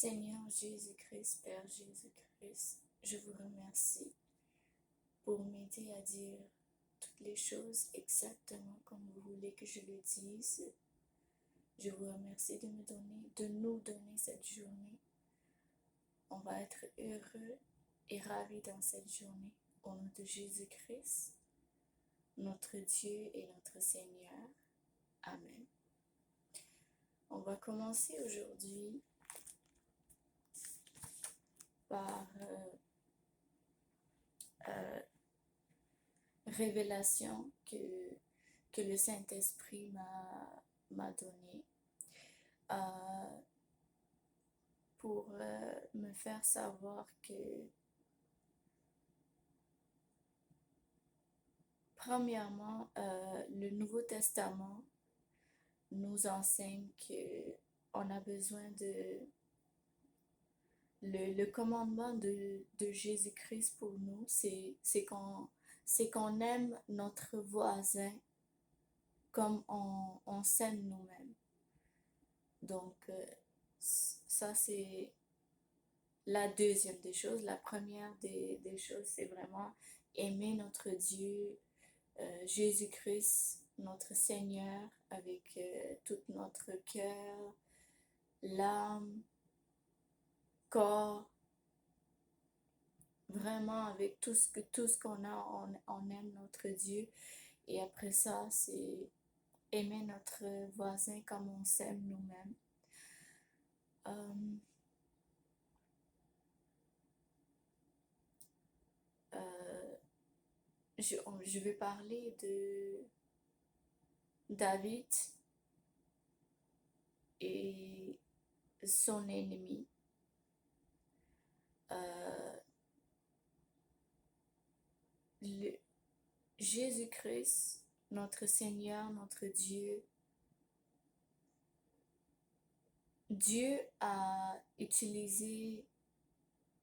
Seigneur Jésus-Christ, Père Jésus-Christ, je vous remercie pour m'aider à dire toutes les choses exactement comme vous voulez que je le dise. Je vous remercie de nous donner cette journée. On va être heureux et ravis dans cette journée. Au nom de Jésus-Christ, notre Dieu et notre Seigneur. Amen. On va commencer aujourd'hui par révélation que le Saint-Esprit m'a donnée pour me faire savoir que, premièrement, le Nouveau Testament nous enseigne qu'on a besoin de... Le commandement de Jésus-Christ pour nous, c'est qu'on aime notre voisin comme on s'aime nous-mêmes. Donc, ça c'est la deuxième des choses. La première des choses, c'est vraiment aimer notre Dieu, Jésus-Christ, notre Seigneur, avec tout notre cœur, l'âme, corps, vraiment avec tout ce qu'on a, on aime notre Dieu. Et après ça, c'est aimer notre voisin comme on s'aime nous-mêmes. Je vais parler de David et son ennemi. Jésus-Christ, notre Seigneur, notre Dieu, Dieu a utilisé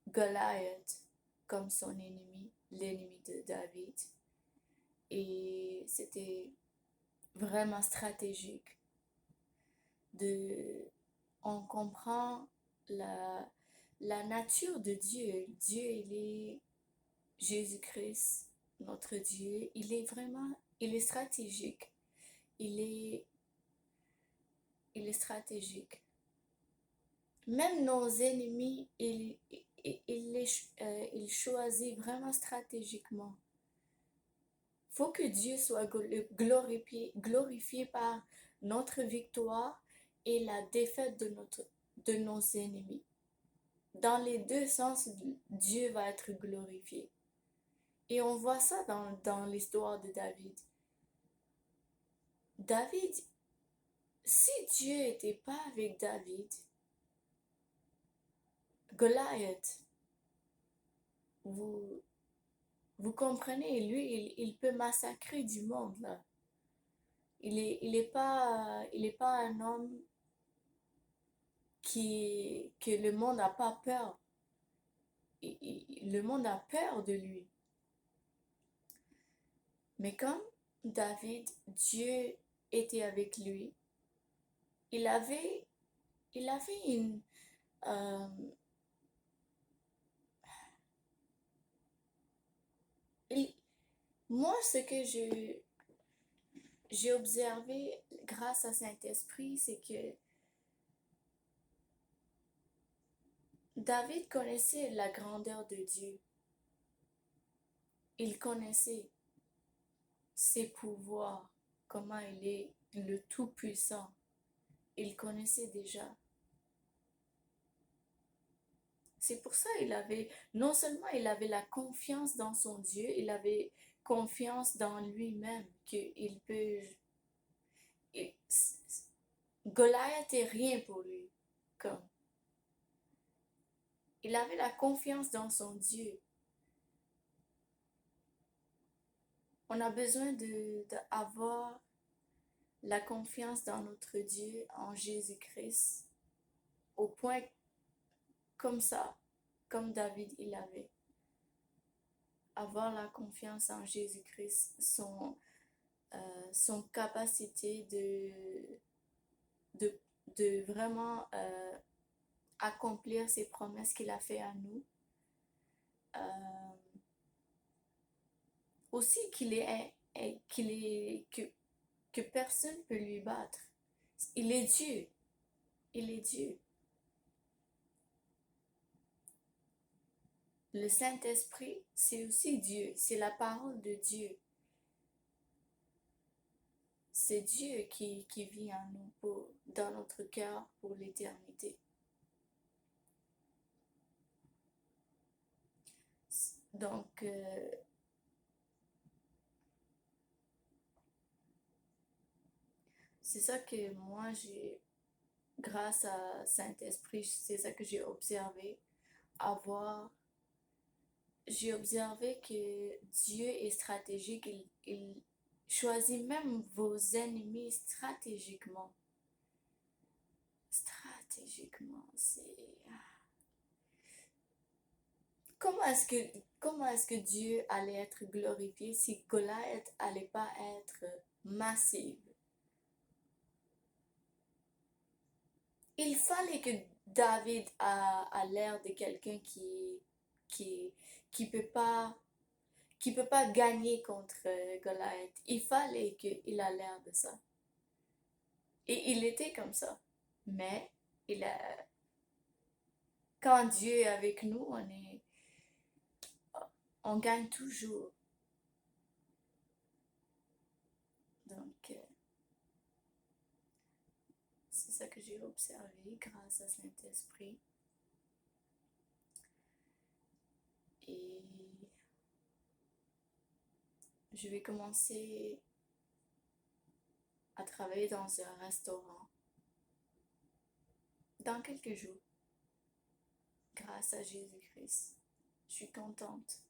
Goliath comme son ennemi, l'ennemi de David. Et c'était vraiment stratégique. On comprend la nature de Dieu. Dieu, il est Jésus-Christ, notre Dieu. Il est stratégique. Il est stratégique. Même nos ennemis, il choisit vraiment stratégiquement. Faut que Dieu soit glorifié par notre victoire et la défaite de nos ennemis. Dans les deux sens, Dieu va être glorifié. Et on voit ça dans l'histoire de David. David, si Dieu n'était pas avec David, Goliath, vous comprenez, lui, il peut massacrer du monde, là. Il est pas un homme que le monde n'a pas peur. Le monde a peur de lui. Mais comme David, Dieu était avec lui, il avait une... moi, ce que j'ai observé grâce à Saint-Esprit, c'est que David connaissait la grandeur de Dieu. Il connaissait ses pouvoirs, comment il est le Tout-Puissant. Il connaissait déjà. C'est pour ça non seulement il avait la confiance dans son Dieu, il avait confiance dans lui-même, qu'il peut... Goliath est rien pour lui. Il avait la confiance dans son Dieu. On a besoin d'avoir la confiance dans notre Dieu, en Jésus-Christ, au point comme ça, comme David il avait. Avoir la confiance en Jésus-Christ, son capacité de vraiment accomplir ses promesses qu'il a fait à nous. Euh, Aussi que personne peut lui battre. Il est Dieu. Il est Dieu. Le Saint-Esprit, c'est aussi Dieu. C'est la parole de Dieu. C'est Dieu qui vit en nous, dans notre cœur pour l'éternité. Donc, c'est ça que moi, grâce à Saint-Esprit, c'est ça que j'ai observé. J'ai observé que Dieu est stratégique. Il choisit même vos ennemis stratégiquement. Stratégiquement, c'est... Comment est-ce que Dieu allait être glorifié si Goliath allait pas être massive? Il fallait que David a l'air de quelqu'un qui, qui peut pas, qui peut pas gagner contre Goliath. Il fallait qu'il a l'air de ça. Et il était comme ça. Mais il a, quand Dieu est avec nous, on gagne toujours. Donc, c'est ça que j'ai observé grâce à Saint-Esprit. Et je vais commencer à travailler dans un restaurant dans quelques jours, grâce à Jésus-Christ. Je suis contente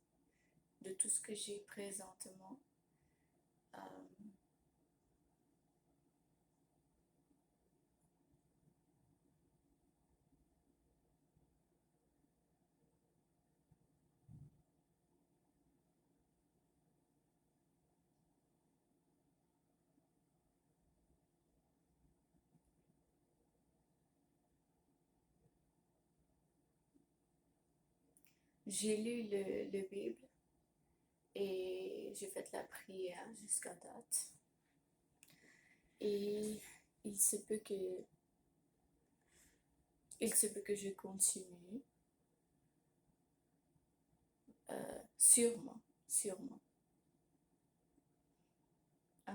de tout ce que j'ai présentement. Euh, j'ai lu le Bible et j'ai fait la prière jusqu'à date. Et il se peut que, il se peut que je continue. Sûrement, sûrement. Euh,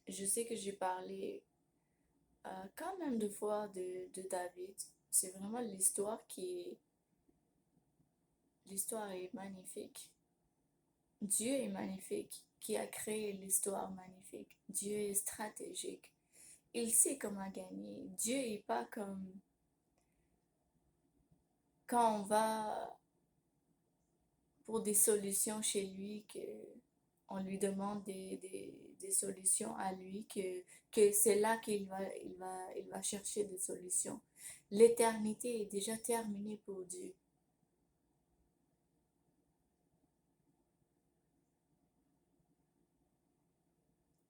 je sais que j'ai parlé quand même deux fois de David. C'est vraiment l'histoire est magnifique. Dieu est magnifique, qui a créé l'histoire magnifique. Dieu est stratégique. Il sait comment gagner. Dieu est pas comme quand on va pour des solutions chez lui, que on lui demande des solutions à lui, que c'est là il va chercher des solutions. L'éternité est déjà terminée pour Dieu.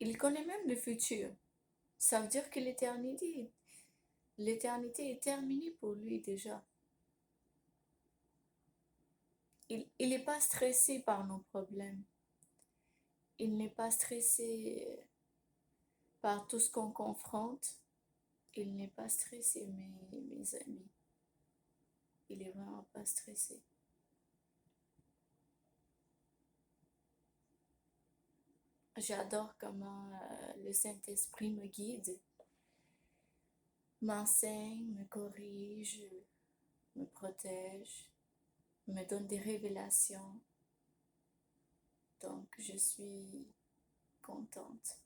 Il connaît même le futur. Ça veut dire que l'éternité est terminée pour lui déjà. Il n'est pas stressé par nos problèmes. Il n'est pas stressé par tout ce qu'on confronte. Il n'est pas stressé, mes amis. Il est vraiment pas stressé. J'adore comment le Saint-Esprit me guide, m'enseigne, me corrige, me protège, me donne des révélations. Donc, je suis contente.